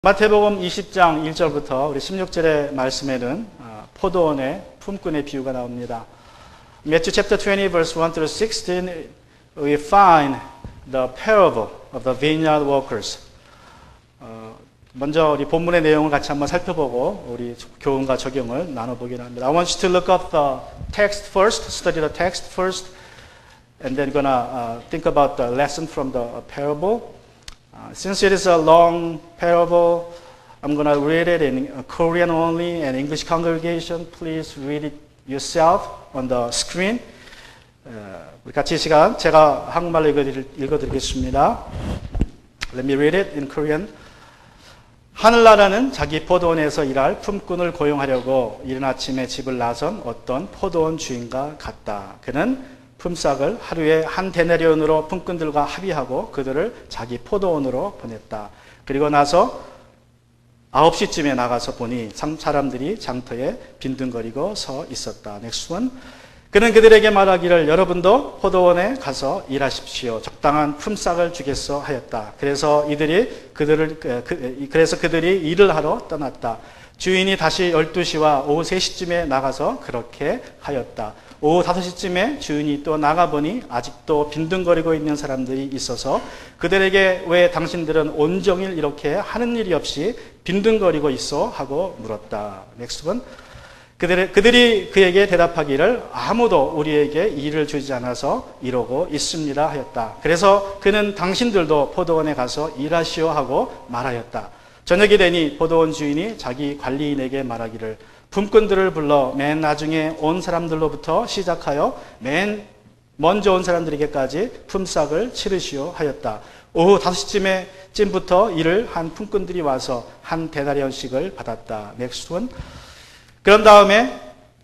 마태복음 20장 1절부터 우리 16절의 말씀에는 포도원의 품꾼의 비유가 나옵니다. Matthew chapter 20 verse 1 through 16 we find the parable of the vineyard workers. 먼저 우리 본문의 내용을 같이 한번 살펴보고 우리 교훈과 적용을 나눠보기로 합니다. I want you to look up the text first, study the text first, and then gonna think about the lesson from the parable. Since it is a long parable, I'm gonna read it in Korean only, and English congregation, please read it yourself on the screen. 우리 같이 이 시간 제가 한국말로 읽어드리겠습니다. Let me read it in Korean. 하늘나라는 자기 포도원에서 일할 품꾼을 고용하려고 이른 아침에 집을 나선 어떤 포도원 주인과 같다. 그는 품삯을 하루에 한 데나리온으로 품꾼들과 합의하고 그들을 자기 포도원으로 보냈다. 그리고 나서 9시쯤에 나가서 보니 사람들이 장터에 빈둥거리고 서 있었다. Next one. 그는 그들에게 말하기를 여러분도 포도원에 가서 일하십시오. 적당한 품삯을 주겠어 하였다. 그래서 그들이 일을 하러 떠났다. 주인이 다시 12시와 오후 3시쯤에 나가서 그렇게 하였다. 오후 5시쯤에 주인이 또 나가보니 아직도 빈둥거리고 있는 사람들이 있어서 그들에게 왜 당신들은 온종일 이렇게 하는 일이 없이 빈둥거리고 있어? 하고 물었다. Next one. 그들이 그에게 대답하기를 아무도 우리에게 일을 주지 않아서 이러고 있습니다 하였다. 그래서 그는 당신들도 포도원에 가서 일하시오 하고 말하였다. 저녁이 되니 포도원 주인이 자기 관리인에게 말하기를 품꾼들을 불러 맨 나중에 온 사람들로부터 시작하여 맨 먼저 온 사람들에게까지 품삯을 치르시오 하였다. 오후 5시쯤부터 일을 한 품꾼들이 와서 한 데나리온씩을 받았다. Next one.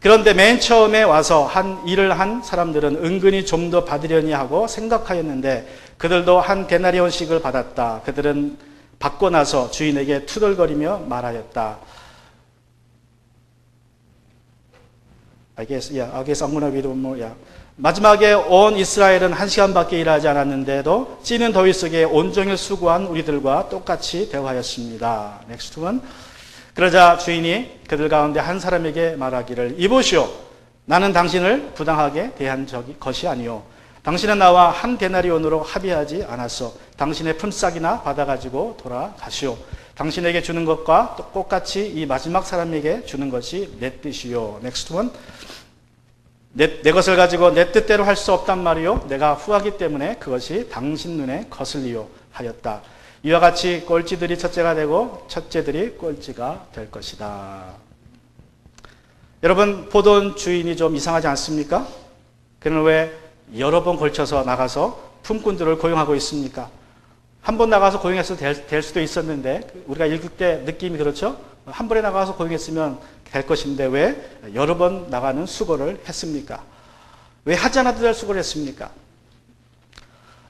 그런데 맨 처음에 와서 일을 한 사람들은 은근히 좀 더 받으려니 하고 생각하였는데 그들도 한 데나리온씩을 받았다. 그들은 받고 나서 주인에게 투덜거리며 말하였다. I guess I'm gonna read one more. 마지막에 온 이스라엘은 1시간밖에 일하지 않았는데도 찌는 더위 속에 온종일 수고한 우리들과 똑같이 대화하였습니다. Next one. 그러자 주인이 그들 가운데 한 사람에게 말하기를 이보시오. 나는 당신을 부당하게 대한 것이 아니오. 당신은 나와 한 데나리온으로 합의하지 않았어. 당신의 품삯이나 받아가지고 돌아가시오. 당신에게 주는 것과 똑같이 이 마지막 사람에게 주는 것이 내 뜻이요. Next one. 내 것을 가지고 내 뜻대로 할 수 없단 말이요. 내가 후하기 때문에 그것이 당신 눈에 거슬리요 하였다. 이와 같이 꼴찌들이 첫째가 되고 첫째들이 꼴찌가 될 것이다. 여러분, 포도원 주인이 좀 이상하지 않습니까? 그는 왜 여러 번 걸쳐서 나가서 품꾼들을 고용하고 있습니까? 한 번 나가서 고용해서 될 수도 있었는데 우리가 읽을 때 느낌이 그렇죠? 한 번에 나가서 고용했으면 될 것인데 왜 여러 번 나가는 수고를 했습니까? 왜 하지 않아도 될 수고를 했습니까?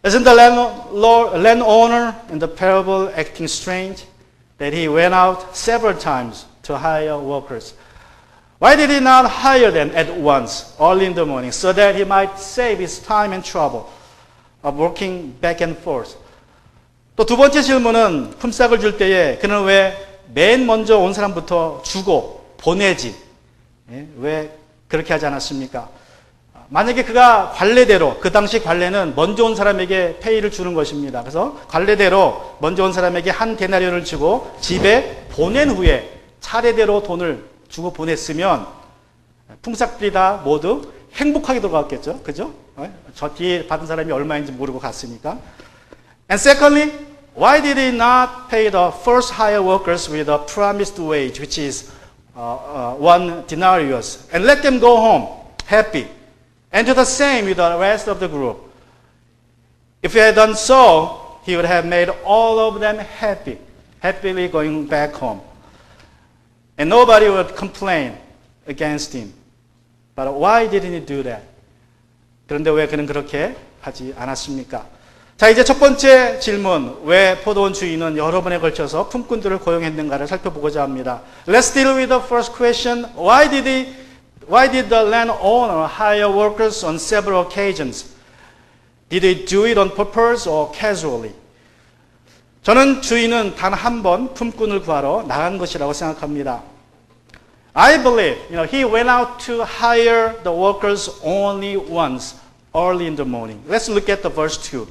Isn't the landowner in the parable acting strange that he went out several times to hire workers? Why did he not hire them at once, early in the morning, so that he might save his time and trouble of working back and forth? 또 두 번째 질문은 품삯을 줄 때에 그는 왜 맨 먼저 온 사람부터 주고 보내지? 왜 그렇게 하지 않았습니까? 만약에 그가 관례대로, 그 당시 관례는 먼저 온 사람에게 페이를 주는 것입니다. 그래서 관례대로 먼저 온 사람에게 한 데나리온을 주고 집에 보낸 후에 차례대로 돈을 주고 보냈으면 품삯들이 다 모두 행복하게 돌아갔겠죠. 그죠? 저 뒤에 받은 사람이 얼마인지 모르고 갔으니까. And secondly, why did he not pay the first hire workers with a promised wage, which is 1 denarius, and let them go home happy? And do the same with the rest of the group. If he had done so, he would have made all of them happily going back home. And nobody would complain against him. But why didn't he do that? 그런데 왜 그는 그렇게 하지 않았습니까? 자, 이제 첫 번째 질문, 왜 포도원 주인은 여러 번에 걸쳐서 품꾼들을 고용했는가를 살펴보고자 합니다. Let's deal with the first question. Why did the landowner hire workers on several occasions? Did he do it on purpose or casually? 저는 주인은 단 한 번 품꾼을 구하러 나간 것이라고 생각합니다. I believe, he went out to hire the workers only once, early in the morning. Let's look at the verse 2.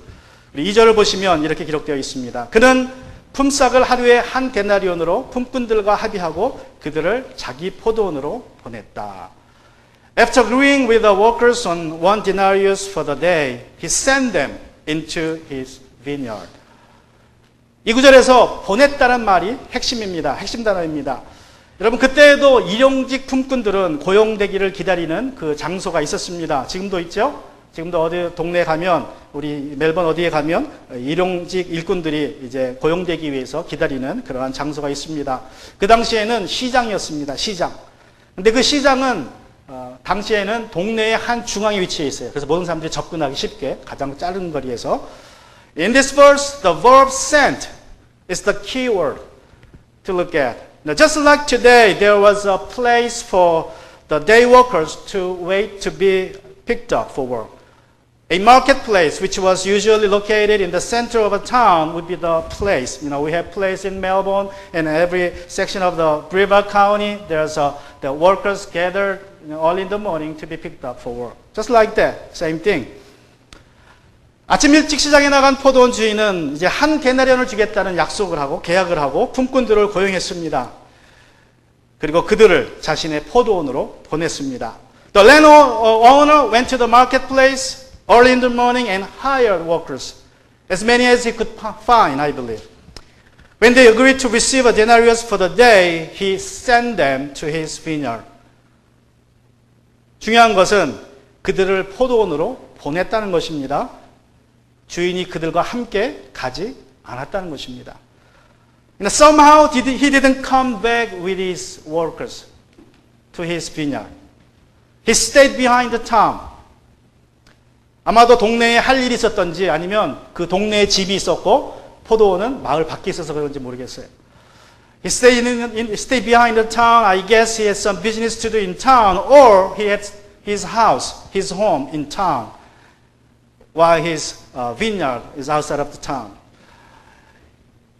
우리 2절을 보시면 이렇게 기록되어 있습니다. 그는 품삯을 하루에 한 데나리온으로 품꾼들과 합의하고 그들을 자기 포도원으로 보냈다. After agreeing with the workers on 1 denarius for the day, he sent them into his vineyard. 이 구절에서 보냈다는 말이 핵심입니다. 핵심 단어입니다. 여러분, 그때에도 일용직 품꾼들은 고용되기를 기다리는 그 장소가 있었습니다. 지금도 있죠? 지금도 어디 동네에 가면, 우리 멜번 어디에 가면 일용직 일꾼들이 이제 고용되기 위해서 기다리는 그러한 장소가 있습니다. 그 당시에는 시장이었습니다. 시장. 근데 그 시장은 당시에는 동네의 한 중앙에 위치해 있어요. 그래서 모든 사람들이 접근하기 쉽게 가장 짧은 거리에서. In this verse, the verb sent is the key word to look at. Now, just like today, there was a place for the day workers to wait to be picked up for work. A marketplace, which was usually located in the center of a town, would be the place. We have place in Melbourne, and every section of the Brevard County, there's the workers gathered early in the morning to be picked up for work. Just like that, same thing. 아침 일찍 시장에 나간 포도원 주인은 이제 한 데나리온을 주겠다는 약속을 하고 계약을 하고 품꾼들을 고용했습니다. 그리고 그들을 자신의 포도원으로 보냈습니다. The landowner went to the marketplace early in the morning and hired workers, as many as he could find, I believe. When they agreed to receive a denarius for the day, he sent them to his vineyard. 중요한 것은 그들을 포도원으로 보냈다는 것입니다. 주인이 그들과 함께 가지 않았다는 것입니다. Somehow he didn't come back with his workers to his vineyard. He stayed behind the town. 아마도 동네에 할 일이 있었던지 아니면 그 동네에 집이 있었고 포도원은 마을 밖에 있어서 그런지 모르겠어요. He stayed behind the town. I guess he had some business to do in town, or he had his house, his home in town, while his vineyard is outside of the town.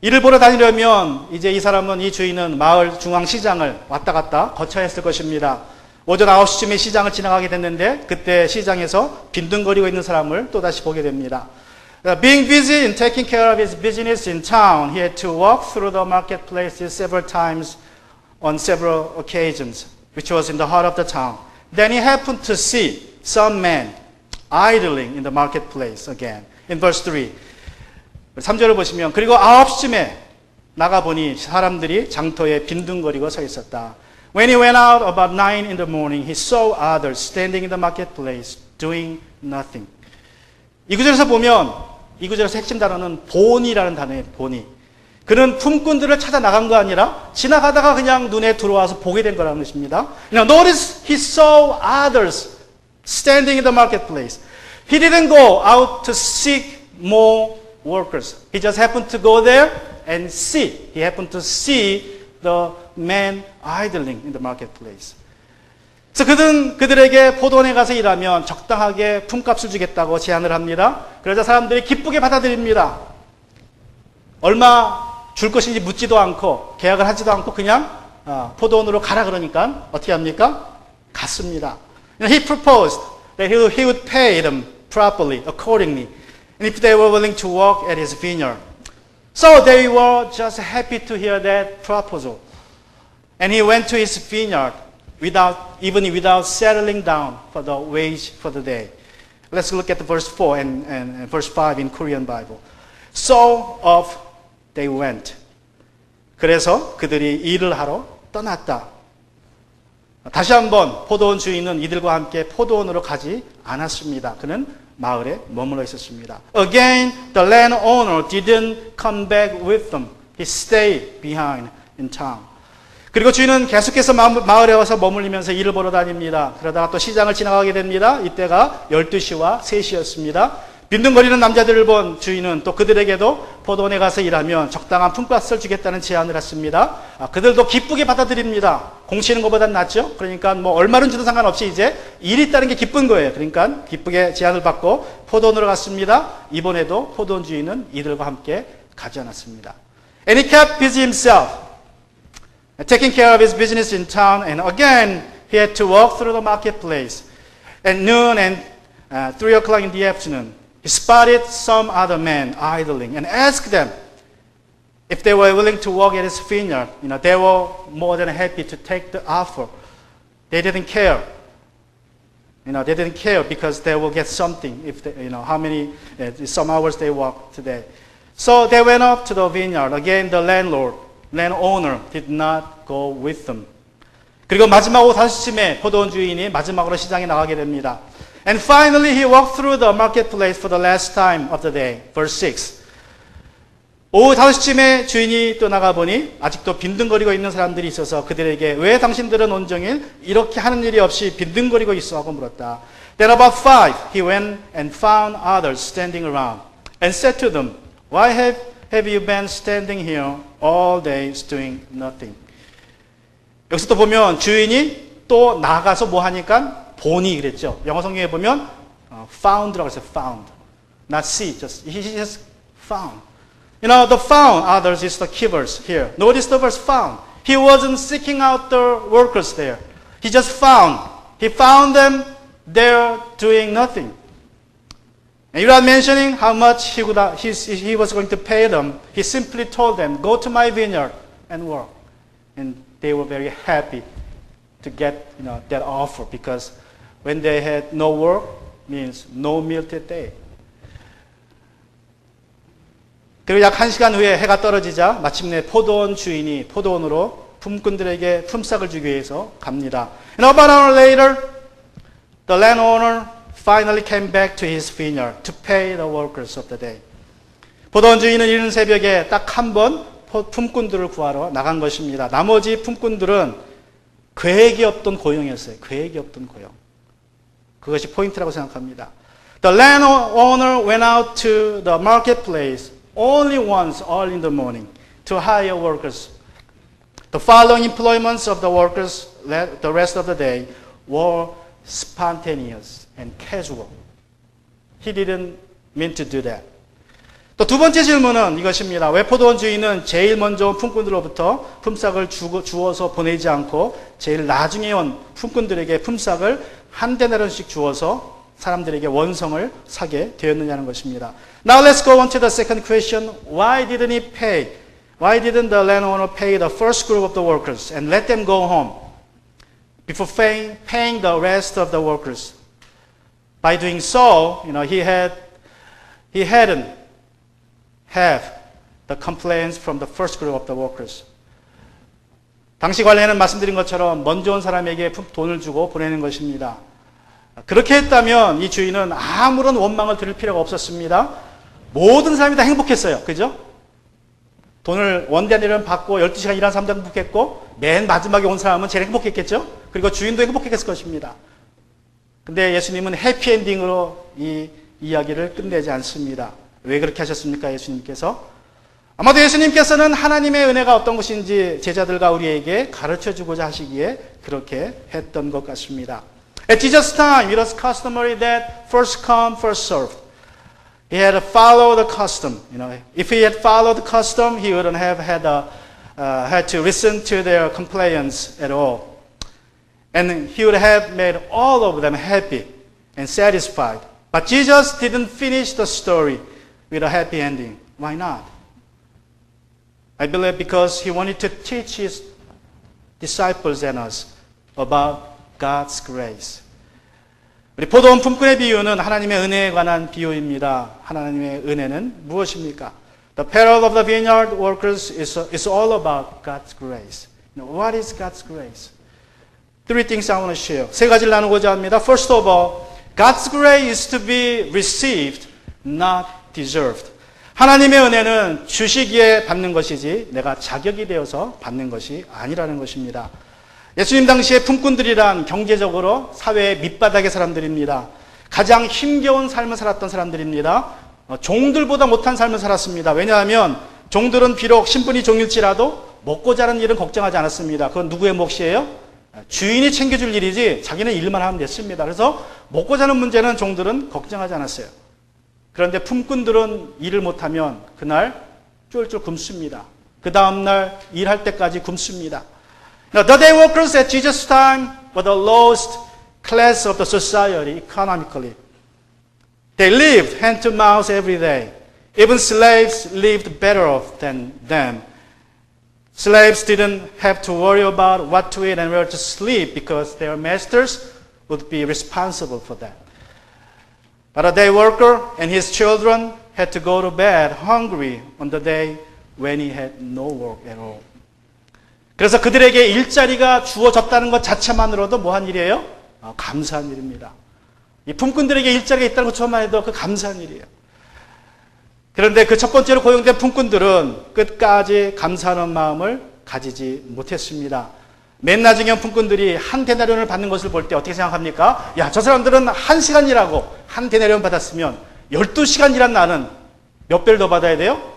일을 보러 다니려면 이제 이 사람은, 이 주인은 마을 중앙 시장을 왔다 갔다 거쳐야 했을 것입니다. 오전 9시쯤에 시장을 지나가게 됐는데 그때 시장에서 빈둥거리고 있는 사람을 또다시 보게 됩니다. Being busy in taking care of his business in town, he had to walk through the marketplaces several times on several occasions, which was in the heart of the town. Then he happened to see some men idling in the marketplace again. In verse 3. 3절을 보시면, 그리고 9시쯤에 나가보니 사람들이 장터에 빈둥거리고 서 있었다. When he went out about 9 in the morning, he saw others standing in the marketplace doing nothing. 이 구절에서 보면, 이 구절에서 핵심 단어는 본이라는 단어예요. 본이. 그는 품꾼들을 찾아 나간 거 아니라 지나가다가 그냥 눈에 들어와서 보게 된 거라는 것입니다. Now notice he saw others standing in the marketplace. He didn't go out to seek more workers. He just happened to go there and see. He happened to see the men idling in the marketplace. 그래서 그들에게 포도원에 가서 일하면 적당하게 품값을 주겠다고 제안을 합니다. 그러자 사람들이 기쁘게 받아들입니다. 얼마 줄 것인지 묻지도 않고 계약을 하지도 않고 그냥 포도원으로 가라 그러니까 어떻게 합니까? 갔습니다. He proposed that he would pay them properly, accordingly, and if they were willing to work at his vineyard. So they were just happy to hear that proposal. And he went to his vineyard without settling down for the wage for the day. Let's look at the verse 4 and verse 5 in Korean Bible. So off they went. 그래서 그들이 일을 하러 떠났다. 다시 한번 포도원 주인은 이들과 함께 포도원으로 가지 않았습니다. 그는 마을에 머물러 있었습니다. Again, the landowner didn't come back with them. He stayed behind in town. 그리고 주인은 계속해서 마을에 와서 머물리면서 일을 보러 다닙니다. 그러다가 또 시장을 지나가게 됩니다. 이때가 12시와 3시였습니다. 빈둥거리는 남자들을 본 주인은 또 그들에게도 포도원에 가서 일하면 적당한 품값을 주겠다는 제안을 했습니다. 그들도 기쁘게 받아들입니다. 공치는 것보단 낫죠. 그러니까 뭐 얼마는 주든 상관없이 이제 일이 있다는 게 기쁜 거예요. 그러니까 기쁘게 제안을 받고 포도원으로 갔습니다. 이번에도 포도원 주인은 이들과 함께 가지 않았습니다. And he kept busy himself, taking care of his business in town, and again he had to walk through the marketplace. At noon and 3 o'clock in the afternoon, he spotted some other men idling and asked them if they were willing to work at his vineyard. They were more than happy to take the offer. They didn't care. They didn't care because they will get something if they, how many, some hours they work today. So they went up to the vineyard. Again, the landowner did not go with them. 그리고 마지막으로 5시쯤에 포도원 주인이 마지막으로 시장에 나가게 됩니다. And finally he walked through the marketplace for the last time of the day. Verse 6. 오후 5시쯤에 주인이 또 나가보니 아직도 빈둥거리고 있는 사람들이 있어서 그들에게 왜 당신들은 온종일 이렇게 하는 일이 없이 빈둥거리고 있어 하고 물었다. Then about 5 he went and found others standing around and said to them, Why have you been standing here all day doing nothing? 여기서 또 보면 주인이 또 나가서 뭐 하니까 보니 그랬죠. 영어 성경에 보면 found라고 했어요. found. Not see, he just found. The found others is the key verse here. Notice the verse found. He wasn't seeking out the workers there. He just found. He found them there doing nothing. And without mentioning how much he was going to pay them, he simply told them, go to my vineyard and work. And they were very happy to get that offer because when they had no work, means no meal that day. 그리고 약 1시간 후에 해가 떨어지자 마침내 포도원 주인이 포도원으로 품꾼들에게 품삯을 주기 위해서 갑니다. And about an hour later, the landowner finally came back to his vineyard to pay the workers of the day. 포도원 주인은 이른 새벽에 딱 한 번 품꾼들을 구하러 나간 것입니다. 나머지 품꾼들은 계획이 없던 고용이었어요. 계획이 없던 고용. 그것이 포인트라고 생각합니다. The landowner went out to the marketplace only once early in the morning to hire workers. The following employments of the workers the rest of the day were spontaneous and casual. He didn't mean to do that. 또 두 번째 질문은 이것입니다. 왜 포도원 주인은 제일 먼저 온 품꾼들로부터 품삯을 주어서 보내지 않고 제일 나중에 온 품꾼들에게 품삯을 한 데나리온씩 주어서 사람들에게 원성을 사게 되었느냐는 것입니다. Now let's go on to the second question. Why didn't the landowner pay the first group of the workers and let them go home before paying the rest of the workers? By doing so, he hadn't have the complaints from the first group of the workers. 당시 관례는 말씀드린 것처럼 먼저 온 사람에게 돈을 주고 보내는 것입니다. 그렇게 했다면 이 주인은 아무런 원망을 들을 필요가 없었습니다. 모든 사람이 다 행복했어요. 그죠? 돈을 원대한일은 받고 12시간 일한 사람도 행복했고 맨 마지막에 온 사람은 제일 행복했겠죠? 그리고 주인도 행복했을 것입니다. 근데 예수님은 해피엔딩으로 이 이야기를 끝내지 않습니다. 왜 그렇게 하셨습니까? 예수님께서? 아마도 예수님께서는 하나님의 은혜가 어떤 것인지 제자들과 우리에게 가르쳐주고자 하시기에 그렇게 했던 것 같습니다. At Jesus' time, it was customary that first come, first served. He had to follow the custom. If he had followed the custom, he wouldn't have had to listen to their complaints at all. And he would have made all of them happy and satisfied. But Jesus didn't finish the story with a happy ending. Why not? I believe because he wanted to teach his disciples and us about God's grace. 우리 포도원 품꾼의 비유는 하나님의 은혜에 관한 비유입니다. 하나님의 은혜는 무엇입니까? The parable of the vineyard workers is all about God's grace. What is God's grace? Three things I want to share. 세 가지를 나누고자 합니다. First of all, God's grace is to be received, not deserved. 하나님의 은혜는 주시기에 받는 것이지 내가 자격이 되어서 받는 것이 아니라는 것입니다. 예수님 당시에 품꾼들이란 경제적으로 사회의 밑바닥의 사람들입니다. 가장 힘겨운 삶을 살았던 사람들입니다. 종들보다 못한 삶을 살았습니다. 왜냐하면 종들은 비록 신분이 종일지라도 먹고 자는 일은 걱정하지 않았습니다. 그건 누구의 몫이에요? 주인이 챙겨줄 일이지 자기는 일만 하면 됐습니다. 그래서 먹고 자는 문제는 종들은 걱정하지 않았어요. 그런데 품꾼들은 일을 못하면 그날 쫄쫄 굶습니다. 그 다음날 일할 때까지 굶습니다. Now, the day workers at Jesus' time were the lowest class of the society economically. They lived hand to mouth every day. Even slaves lived better off than them. Slaves didn't have to worry about what to eat and where to sleep because their masters would be responsible for that. But a day worker and his children had to go to bed hungry on the day when he had no work at all. 그래서 그들에게 일자리가 주어졌다는 것 자체만으로도 뭐한 일이에요? 감사한 일입니다. 이 품꾼들에게 일자리가 있다는 것처럼만 해도 그 감사한 일이에요. 그런데 그 첫 번째로 고용된 품꾼들은 끝까지 감사하는 마음을 가지지 못했습니다. 맨나중형 품꾼들이 한 데나리온을 받는 것을 볼 때 어떻게 생각합니까? 야, 저 사람들은 1시간 일하고 한 데나리온 받았으면 12시간 일한 나는 몇 배를 더 받아야 돼요?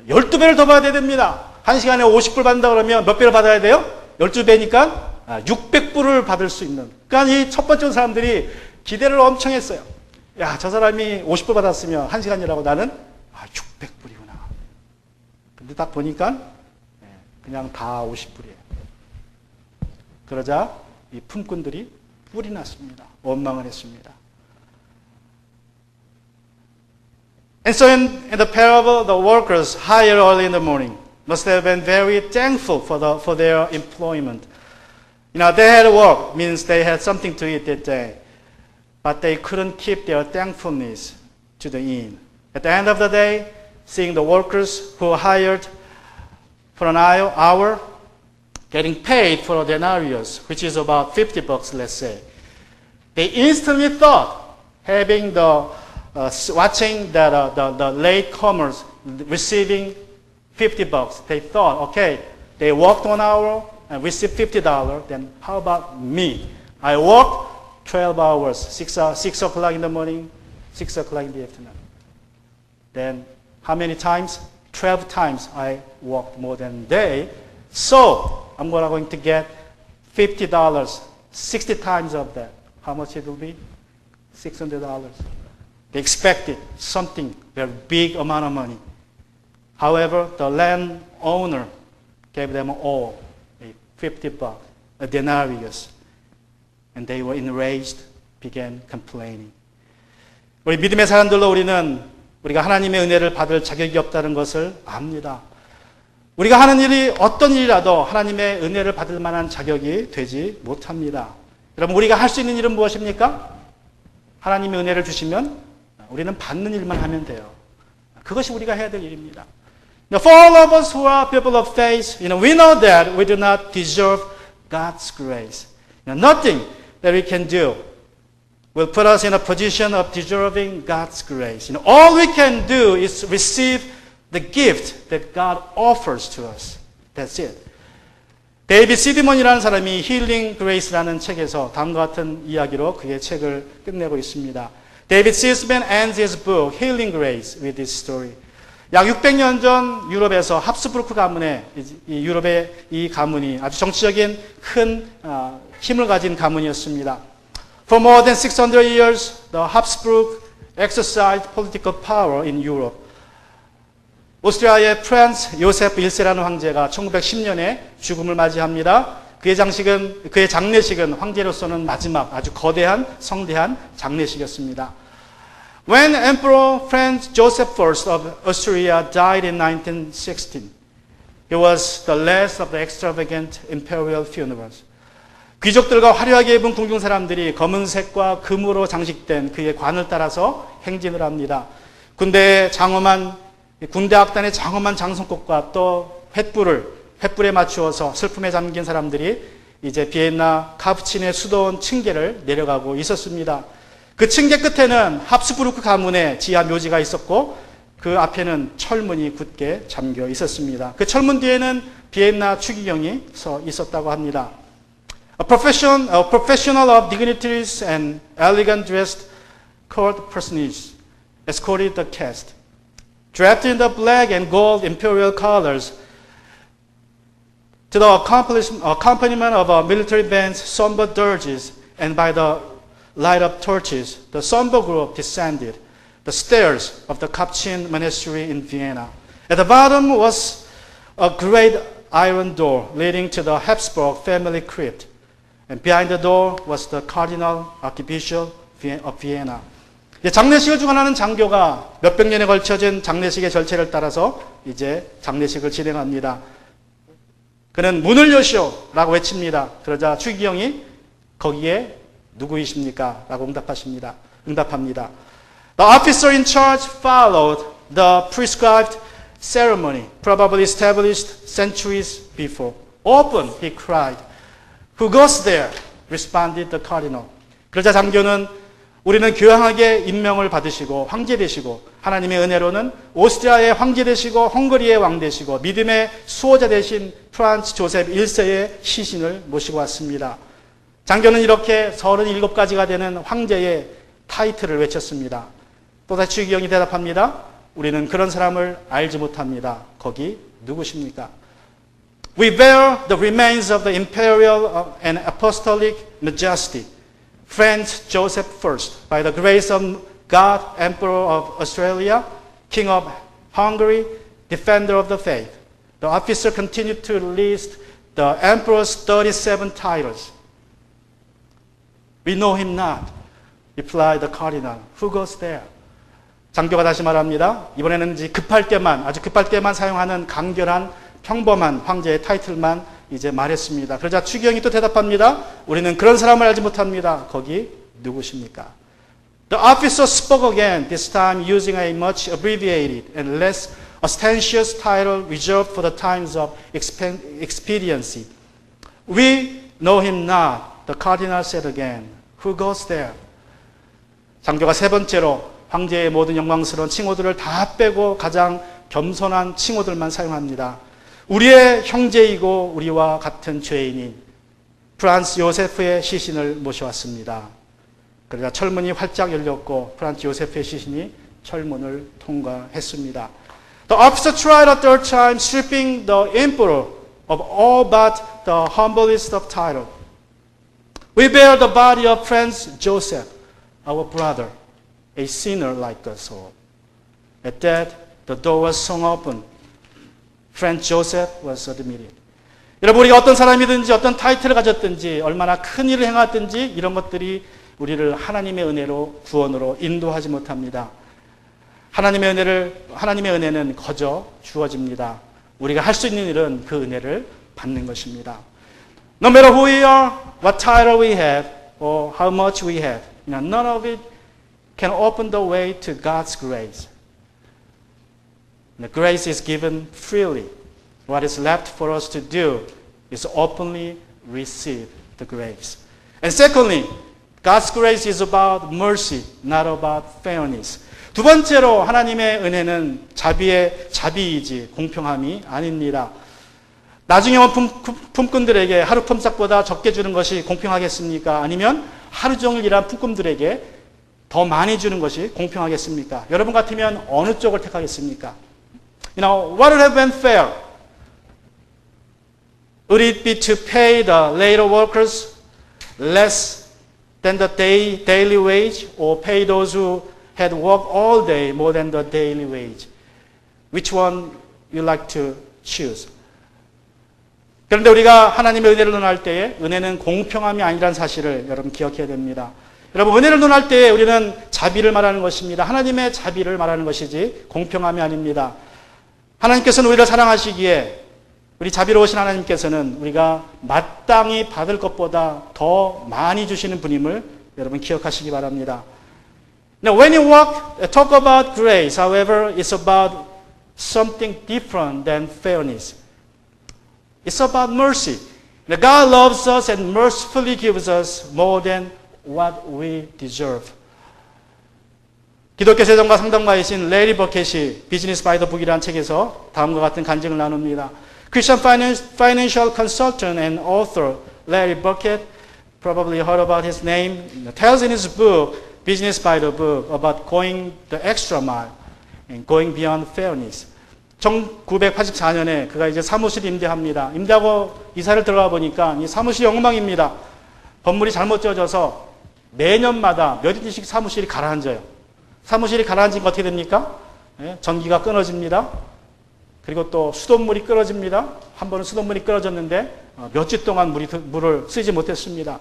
12배를 더 받아야 됩니다. 1시간에 50불 받는다 그러면 몇 배를 받아야 돼요? 12배니까 600불을 받을 수 있는. 그러니까 이 첫 번째 사람들이 기대를 엄청 했어요. 야, 저 사람이 50불 받았으면 1시간 일하고 나는 600불이구나. 근데 딱 보니까 그냥 다 50불이에요. 그러자 이 품꾼들이 뿔이 났습니다. 원망을 했습니다. And so in the parable, the workers hired early in the morning must have been very thankful for their employment. You know, they had work means they had something to eat that day, but they couldn't keep their thankfulness to the end. At the end of the day, seeing the workers who were hired for an hour getting paid for a denarius, which is about $50, let's say, they instantly thought, having watching that the latecomers receiving $50, they thought, okay, they worked 1 hour and received $50. Then how about me? I worked 12 hours, 6 o'clock in the morning, 6 o'clock in the afternoon. Then how many times? 12 times I worked more than they. So I'm going to get $50, 60 times of that. How much it will be? $600. They expected something, very big amount of money. However, the landowner gave them all $50, a denarius. And they were enraged, began complaining. 우리 믿음의 사람들로 우리가 하나님의 은혜를 받을 자격이 없다는 것을 압니다. 우리가 하는 일이 어떤 일이라도 하나님의 은혜를 받을 만한 자격이 되지 못합니다. 여러분, 우리가 할 수 있는 일은 무엇입니까? 하나님의 은혜를 주시면 우리는 받는 일만 하면 돼요. 그것이 우리가 해야 될 일입니다. Now, for all of us who are people of faith, we know that we do not deserve God's grace. Nothing that we can do will put us in a position of deserving God's grace. All we can do is receive the gift that God offers to us. That's it. 데이비드 시드먼이라는 사람이 힐링 그레이스라는 책에서 다음과 같은 이야기로 그의 책을 끝내고 있습니다. David Seaman ends his book, Healing Grace, with this story. 약 600년 전 유럽에서 합스부르크 가문의 유럽의 이 가문이 아주 정치적인 큰 힘을 가진 가문이었습니다. For more than 600 years, the Habsburg exercised political power in Europe. 오스트리아의 프란츠 요세프 1세라는 황제가 1910년에 죽음을 맞이합니다. 그의 장례식은 황제로서는 마지막 아주 거대한 성대한 장례식이었습니다. When Emperor Franz Joseph I of Austria died in 1916, it was the last of the extravagant imperial funerals. 귀족들과 화려하게 입은 궁중 사람들이 검은색과 금으로 장식된 그의 관을 따라서 행진을 합니다. 군대 악단의 장엄한 장성꽃과 또 횃불에 맞추어서 슬픔에 잠긴 사람들이 이제 비엔나 카프친의 수도원 층계를 내려가고 있었습니다. 그 층계 끝에는 합스부르크 가문의 지하 묘지가 있었고 그 앞에는 철문이 굳게 잠겨 있었습니다. 그 철문 뒤에는 비엔나 추기경이 서 있었다고 합니다. A professional of dignitaries and elegant dressed court personages escorted the cast. Draped in the black and gold imperial colors, to the accompaniment of military bands, somber dirges, and by the light of torches, the somber group descended the stairs of the Capuchin monastery in Vienna. At the bottom was a great iron door leading to the Habsburg family crypt. And behind the door was the Cardinal Archbishop of Vienna. 장례식을 주관하는 장교가 몇백 년에 걸쳐진 장례식의 절차를 따라서 이제 장례식을 진행합니다. 그는 문을 여시오라고 외칩니다. 그러자 추기경이 거기에 누구이십니까? 라고 응답합니다. The officer in charge followed the prescribed ceremony, probably established centuries before. Open, he cried. Who goes there? responded the cardinal. 그러자 장교는 우리는 교황에게 임명을 받으시고 황제 되시고 하나님의 은혜로는 오스트리아의 황제 되시고 헝가리의 왕 되시고 믿음의 수호자 되신 프란츠 조셉 1세의 시신을 모시고 왔습니다. 장교는 이렇게 37가지가 되는 황제의 타이틀을 외쳤습니다. 또다시 추기경이 대답합니다. 우리는 그런 사람을 알지 못합니다. 거기 누구십니까? We bear the remains of the imperial and apostolic majesty, Franz Joseph I, by the grace of God, Emperor of Australia, King of Hungary, Defender of the Faith. The officer continued to list the Emperor's 37 titles. We know him not, replied the cardinal. Who goes there? 장교가 다시 말합니다. 이번에는 이제 아주 급할 때만 사용하는 간결한 평범한 황제의 타이틀만 이제 말했습니다. 그러자 추기경이 또 대답합니다. 우리는 그런 사람을 알지 못합니다. 거기 누구십니까? The officer spoke again, this time using a much abbreviated and less ostentatious title reserved for the times of expediency. We know him not, the cardinal said again. Who goes there? 장교가 세 번째로 황제의 모든 영광스러운 칭호들을 다 빼고 가장 겸손한 칭호들만 사용합니다. 우리의 형제이고 우리와 같은 죄인인 프란츠 요세프의 시신을 모셔왔습니다. 그러자 철문이 활짝 열렸고 프란츠 요세프의 시신이 철문을 통과했습니다. The officer tried a third time, stripping the emperor of all but the humblest of title. We bear the body of Franz Joseph, our brother, a sinner like us all. At that, the door was swung open. Franz Joseph was admitted. 여러분, 우리가 어떤 사람이든지 어떤 타이틀을 가졌든지 얼마나 큰 일을 행하든지 이런 것들이 우리를 하나님의 은혜로 구원으로 인도하지 못합니다. 하나님의 은혜는 거저 주어집니다. 우리가 할 수 있는 일은 그 은혜를 받는 것입니다. No matter who we are, what title we have, or how much we have, none of it can open the way to God's grace. The grace is given freely. What is left for us to do is openly receive the grace. And secondly, God's grace is about mercy, not about fairness. 두 번째로 하나님의 은혜는 자비이지 공평함이 아닙니다. 나중에 온 품꾼들에게 하루 품삯보다 적게 주는 것이 공평하겠습니까? 아니면 하루 종일 일한 품꾼들에게 더 많이 주는 것이 공평하겠습니까? 여러분 같으면 어느 쪽을 택하겠습니까? What would have been fair? Would it be to pay the later workers less than the daily wage, or pay those who had worked all day more than the daily wage? Which one you like to choose? 그런데 우리가 하나님의 은혜를 논할 때에 은혜는 공평함이 아니라는 사실을 여러분 기억해야 됩니다. 여러분, 은혜를 논할 때에 우리는 자비를 말하는 것입니다. 하나님의 자비를 말하는 것이지 공평함이 아닙니다. 하나님께서는 우리를 사랑하시기에 우리 자비로우신 하나님께서는 우리가 마땅히 받을 것보다 더 많이 주시는 분임을 여러분 기억하시기 바랍니다. Now, when you talk about grace, however, it's about something different than fairness. It's about mercy. God loves us and mercifully gives us more than what we deserve. 기독교 세정과 상담가이신 레리 버켓이 비즈니스 바이 더 북이라는 책에서 다음과 같은 간증을 나눕니다. Christian financial consultant and author Larry Burkett, probably heard about his name, tells in his book, Business by the Book, about going the extra mile and going beyond fairness. 1984년에 그가 이제 사무실 임대합니다. 임대하고 이사를 들어가 보니까 이 사무실이 엉망입니다. 건물이 잘못 지어져서 매년마다 몇 인씩 사무실이 가라앉아요. 사무실이 가라앉으니까 어떻게 됩니까? 전기가 끊어집니다. 그리고 또 수돗물이 끊어집니다. 한 번은 수돗물이 끊어졌는데 몇 주 동안 물을 쓰지 못했습니다.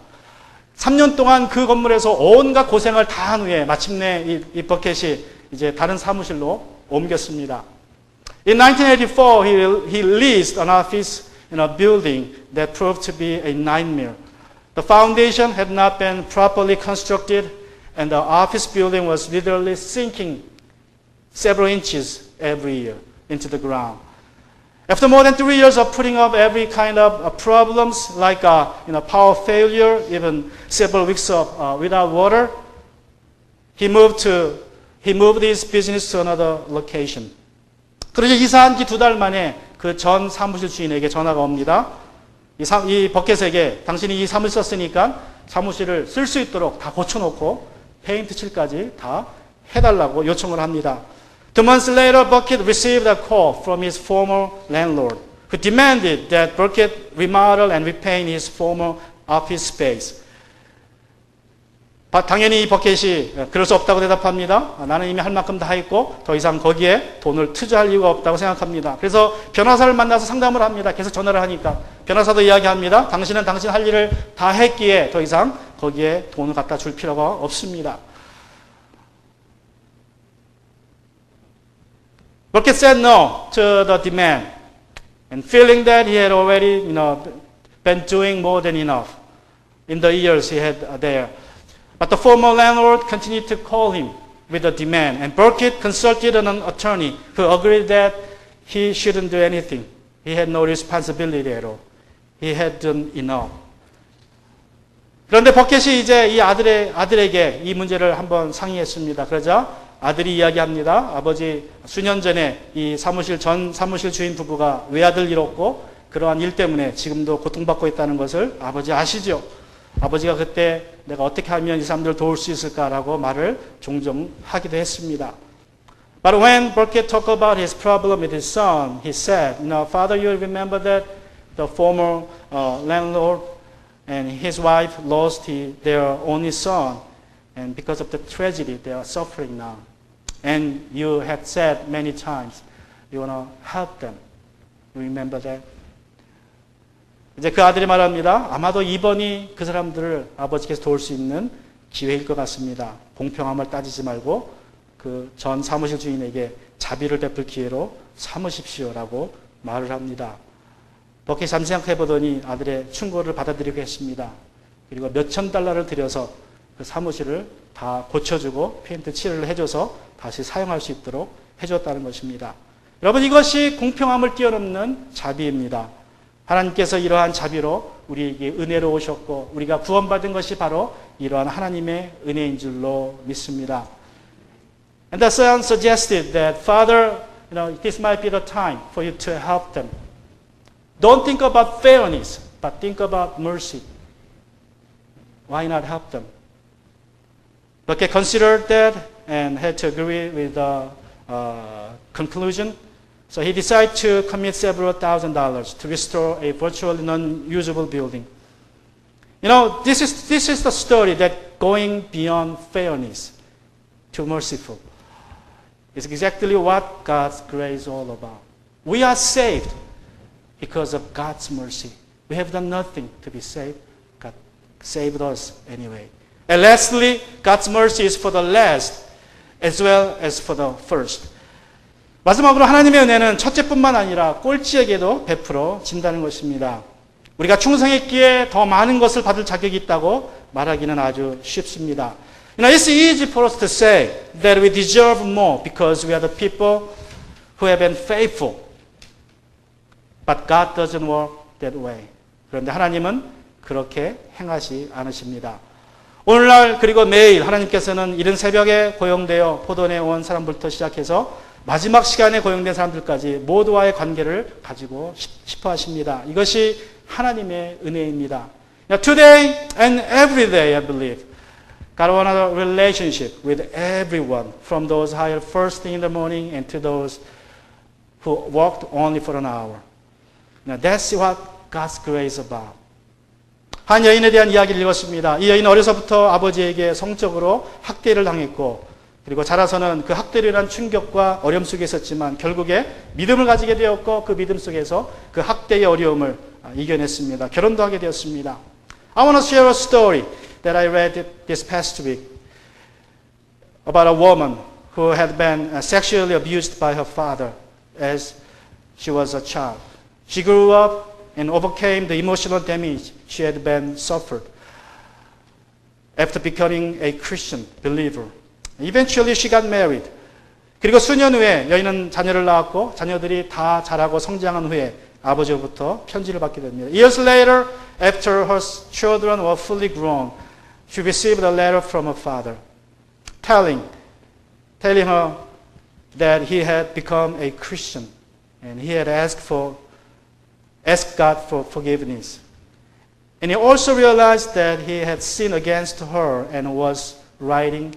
3년 동안 그 건물에서 온갖 고생을 다 한 후에 마침내 이 버켓이 이제 다른 사무실로 옮겼습니다. In 1984, he leased an office in a building that proved to be a nightmare. The foundation had not been properly constructed, and the office building was literally sinking several inches every year into the ground. After more than 3 years of putting up every kind of problems, like power failure, even several weeks of without water, he moved his business to another location. 그러자 이사한 지 2달 만에 그 전 사무실 주인에게 전화가 옵니다. 이 버켓에게 당신이 이 사무실 썼으니까 사무실을 쓸 수 있도록 다 고쳐놓고 페인트 칠까지 다 해달라고 요청을 합니다. 2 months later, Bucket received a call from his former landlord, who demanded that Bucket remodel and repaint his former office space. 당연히 이 버켓이 그럴 수 없다고 대답합니다. 나는 이미 할 만큼 다 했고 더 이상 거기에 돈을 투자할 이유가 없다고 생각합니다. 그래서 변호사를 만나서 상담을 합니다. 계속 전화를 하니까 변호사도 이야기합니다. 당신은 당신 할 일을 다 했기에 더 이상 거기에 돈을 갖다 줄 필요가 없습니다. Bucket said no to the demand, and feeling that he had already, been doing more than enough in the years he had there. But the former landlord continued to call him with a demand, and Bucket consulted an attorney who agreed that he shouldn't do anything. He had no responsibility at all. He had done enough. 그런데 버켓이 이제 이 아들에게 이 문제를 한번 상의했습니다. 그러자 아들이 이야기합니다. 아버지, 수년 전에 이 전 사무실 주인 부부가 외아들 잃었고 그러한 일 때문에 지금도 고통받고 있다는 것을 아버지 아시죠? 아버지가 그때 내가 어떻게 하면 이 사람들을 도울 수 있을까라고 말을 종종 하기도 했습니다. But when Bucket talked about his problem with his son, he said, Father, you remember that the former landlord and his wife lost their only son, and because of the tragedy, they are suffering now. And you had said many times, you want to help them. You remember that? 이제 그 아들이 말합니다. 아마도 이번이 그 사람들을 아버지께서 도울 수 있는 기회일 것 같습니다. 공평함을 따지지 말고 그 전 사무실 주인에게 자비를 베풀 기회로 삼으십시오라고 말을 합니다. 버킷이 잠시 생각해 보더니 아들의 충고를 받아들이고 했습니다. 그리고 몇천 달러를 들여서 그 사무실을 다 고쳐주고 페인트 칠을 해줘서 다시 사용할 수 있도록 해줬다는 것입니다. 여러분, 이것이 공평함을 뛰어넘는 자비입니다. 하나님께서 이러한 자비로 우리에게 은혜로 오셨고 우리가 구원받은 것이 바로 이러한 하나님의 은혜인 줄로 믿습니다. And the son suggested that, Father, this might be the time for you to help them. Don't think about fairness, but think about mercy. Why not help them? Bucket considered that and had to agree with the conclusion. So he decided to commit several $1,000s to restore a virtually non-usable building. This is the story that going beyond fairness to merciful is exactly what God's grace is all about. We are saved because of God's mercy. We have done nothing to be saved. God saved us anyway. And lastly, God's mercy is for the last as well as for the first. 마지막으로 하나님의 은혜는 첫째뿐만 아니라 꼴찌에게도 베풀어 진다는 것입니다. 우리가 충성했기에 더 많은 것을 받을 자격이 있다고 말하기는 아주 쉽습니다. It's easy for us to say that we deserve more because we are the people who have been faithful. But God doesn't work that way. 그런데 하나님은 그렇게 행하지 않으십니다. 오늘날 그리고 매일 하나님께서는 이른 새벽에 고용되어 포도원에 온 사람부터 시작해서 마지막 시간에 고용된 사람들까지 모두와의 관계를 가지고 싶어 하십니다. 이것이 하나님의 은혜입니다. Today and every day, I believe, God wants a relationship with everyone, from those hired first thing in the morning and to those who worked only for an hour. That's what God's grace is about. 한 여인에 대한 이야기를 읽었습니다. 이 여인은 어려서부터 아버지에게 성적으로 학대를 당했고 그리고 자라서는 그 학대를 충격과 어려움 속에 있었지만 결국에 믿음을 가지게 되었고 그 믿음 속에서 그 학대의 어려움을 이겨냈습니다. 결혼도 하게 되었습니다. I want to share a story that I read this past week about a woman who had been sexually abused by her father as she was a child. She grew up and overcame the emotional damage she had been suffered after becoming a Christian believer. Eventually she got married. 그리고 수년 후에 여인은 자녀를 낳았고 자녀들이 다 자라고 성장한 후에 아버지로부터 편지를 받게 됩니다. Years later, after her children were fully grown, she received a letter from her father telling her that he had become a Christian and he had asked God for forgiveness. And he also realized that he had sinned against her and was writing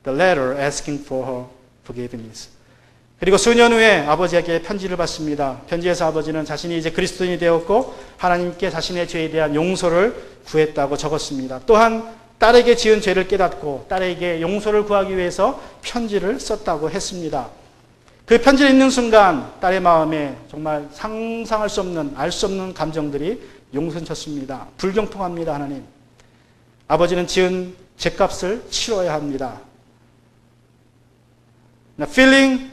the letter asking for her forgiveness. 그리고 수년 후에 아버지에게 편지를 받습니다. 편지에서 아버지는 자신이 이제 그리스도인이 되었고 하나님께 자신의 죄에 대한 용서를 구했다고 적었습니다. 또한 딸에게 지은 죄를 깨닫고 딸에게 용서를 구하기 위해서 편지를 썼다고 했습니다. 그 편지를 읽는 순간 딸의 마음에 정말 상상할 수 없는, 알 수 없는 감정들이 용선쳤습니다. 불경통합니다, 하나님. 아버지는 지은 죄값을 치러야 합니다. Now, feeling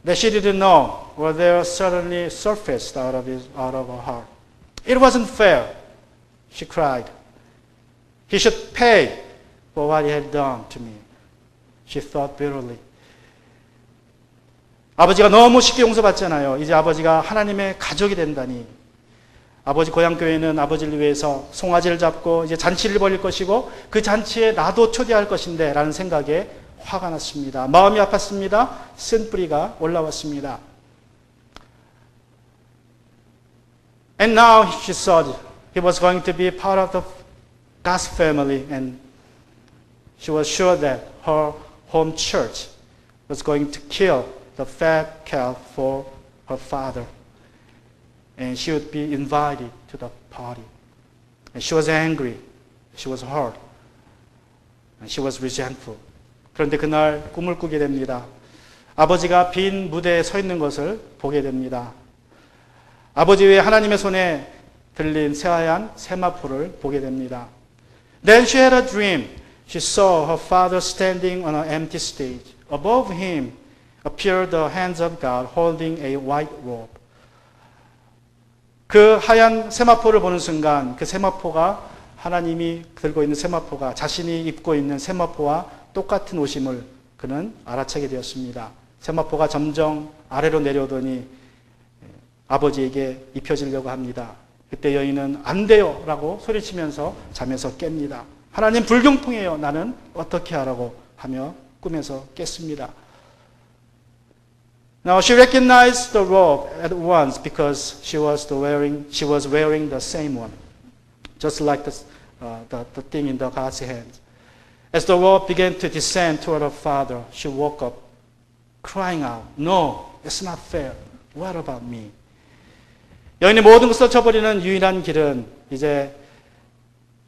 that she didn't know were there suddenly surfaced out of her heart. It wasn't fair, she cried. He should pay for what he had done to me, she thought bitterly. 아버지가 너무 쉽게 용서받잖아요. 이제 아버지가 하나님의 가족이 된다니. 아버지 고향교회는 아버지를 위해서 송아지를 잡고 이제 잔치를 벌일 것이고 그 잔치에 나도 초대할 것인데 라는 생각에 화가 났습니다. 마음이 아팠습니다. 쓴뿌리가 올라왔습니다. And now she thought he was going to be part of the God's family and she was sure that her home church was going to kill the fat calf for her father. And she would be invited to the party. And she was angry. She was hurt. And she was resentful. 그런데 그날 꿈을 꾸게 됩니다. 아버지가 빈 무대에 서 있는 것을 보게 됩니다. 아버지 외에 하나님의 손에 들린 새하얀 세마포를 보게 됩니다. Then she had a dream. She saw her father standing on an empty stage. Above him appeared the hands of God holding a white robe. 그 하얀 세마포를 보는 순간 그 세마포가 하나님이 들고 있는 세마포가 자신이 입고 있는 세마포와 똑같은 옷임을 그는 알아차게 되었습니다. 세마포가 점점 아래로 내려오더니 아버지에게 입혀지려고 합니다. 그때 여인은 안 돼요 라고 소리치면서 잠에서 깹니다. 하나님 불경통해요. 나는 어떻게 하라고 하며 꿈에서 깼습니다. Now she recognized the robe at once because she was wearing the same one, just like the thing in the God's hand. As the robe began to descend toward her father, she woke up, crying out, "No, it's not fair. What about me?" 여인이 모든 것을 쳐버리는 유일한 길은 이제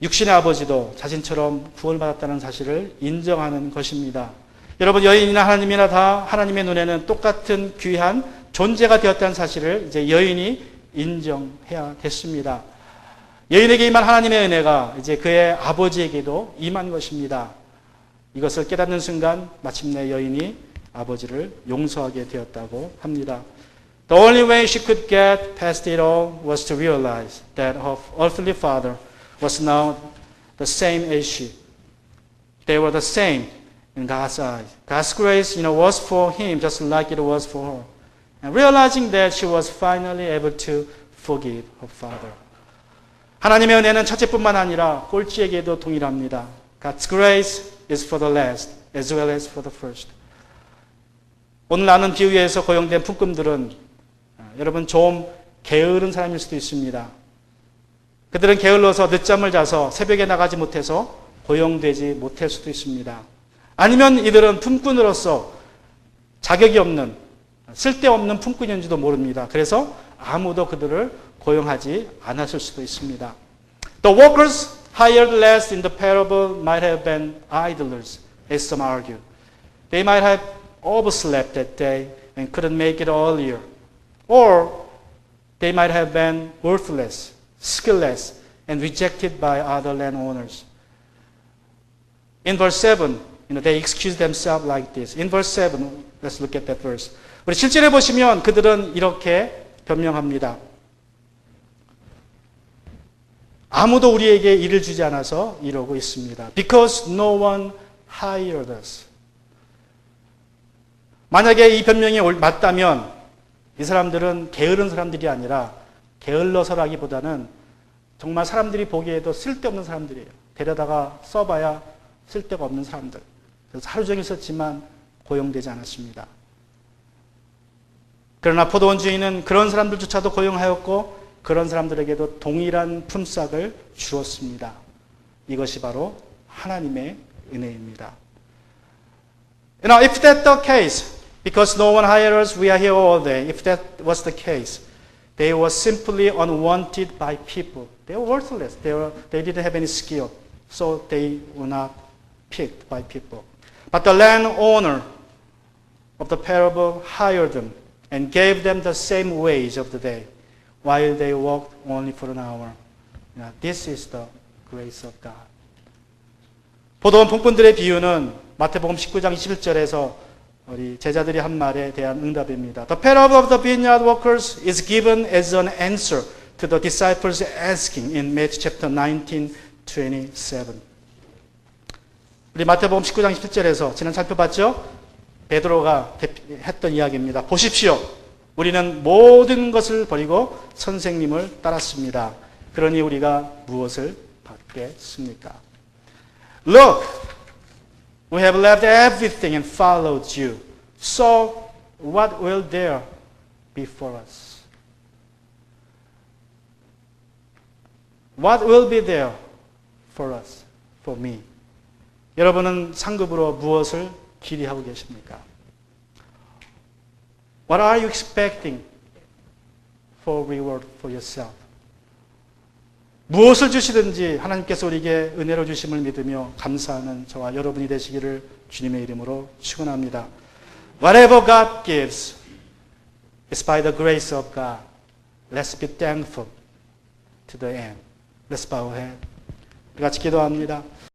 육신의 아버지도 자신처럼 구원받았다는 사실을 인정하는 것입니다. 여러분, 여인이나 하나님이나 다 하나님의 눈에는 똑같은 귀한 존재가 되었다는 사실을 이제 여인이 인정해야 됐습니다. 여인에게 임한 하나님의 은혜가 이제 그의 아버지에게도 임한 것입니다. 이것을 깨닫는 순간 마침내 여인이 아버지를 용서하게 되었다고 합니다. The only way she could get past it all was to realize that her earthly father was now the same as she. They were the same in God's eyes. God's grace, was for him just like it was for her. And realizing that she was finally able to forgive her father. 하나님의 은혜는 첫째뿐만 아니라 꼴찌에게도 동일합니다. God's grace is for the last as well as for the first. 오늘 나눈 비유에서 고용된 품꾼들은 여러분 좀 게으른 사람일 수도 있습니다. 그들은 게을러서 늦잠을 자서 새벽에 나가지 못해서 고용되지 못할 수도 있습니다. 아니면 이들은 품꾼으로서 자격이 없는 쓸데없는 품꾼인지도 모릅니다. 그래서 아무도 그들을 고용하지 않았을 수도 있습니다. The workers hired last in the parable might have been idlers as some argue. They might have overslept that day and couldn't make it earlier. Or they might have been worthless, skillless, and rejected by other landowners. In verse 7, they excuse themselves like this. In verse 7, let's look at that verse. 우리 7절에 보시면 그들은 이렇게 변명합니다. 아무도 우리에게 일을 주지 않아서 이러고 있습니다. Because no one hired us. 만약에 이 변명이 맞다면 이 사람들은 게으른 사람들이 아니라 게을러서라기보다는 정말 사람들이 보기에도 쓸데없는 사람들이에요. 데려다가 써봐야 쓸데가 없는 사람들. 그래서 하루 종일 썼지만 고용되지 않았습니다. 그러나 포도원 주인은 그런 사람들조차도 고용하였고 그런 사람들에게도 동일한 품삯을 주었습니다. 이것이 바로 하나님의 은혜입니다. If that's the case, because no one hired us, we are here all day. If that was the case, they were simply unwanted by people. They were worthless. They didn't have any skill, so they were not picked by people. But the landowner of the parable hired them and gave them the same wage of the day, while they worked only for an hour. This is the grace of God. 포도원 품꾼들의 비유는 마태복음 19장 21절에서 우리 제자들이 한 말에 대한 응답입니다. The parable of the vineyard workers is given as an answer to the disciples asking in Matthew chapter 19:27. 우리 마태복음 19장 17절에서 지난 살펴봤죠? 베드로가 했던 이야기입니다. 보십시오. 우리는 모든 것을 버리고 선생님을 따랐습니다. 그러니 우리가 무엇을 받겠습니까? Look, we have left everything and followed you. So what will there be for us? What will be there for us, for me? 여러분은 상급으로 무엇을 기대하고 계십니까? What are you expecting for reward for yourself? 무엇을 주시든지 하나님께서 우리에게 은혜로 주심을 믿으며 감사하는 저와 여러분이 되시기를 주님의 이름으로 축원합니다. Whatever God gives is by the grace of God. Let's be thankful to the end. Let's bow our head. 우리 같이 기도합니다.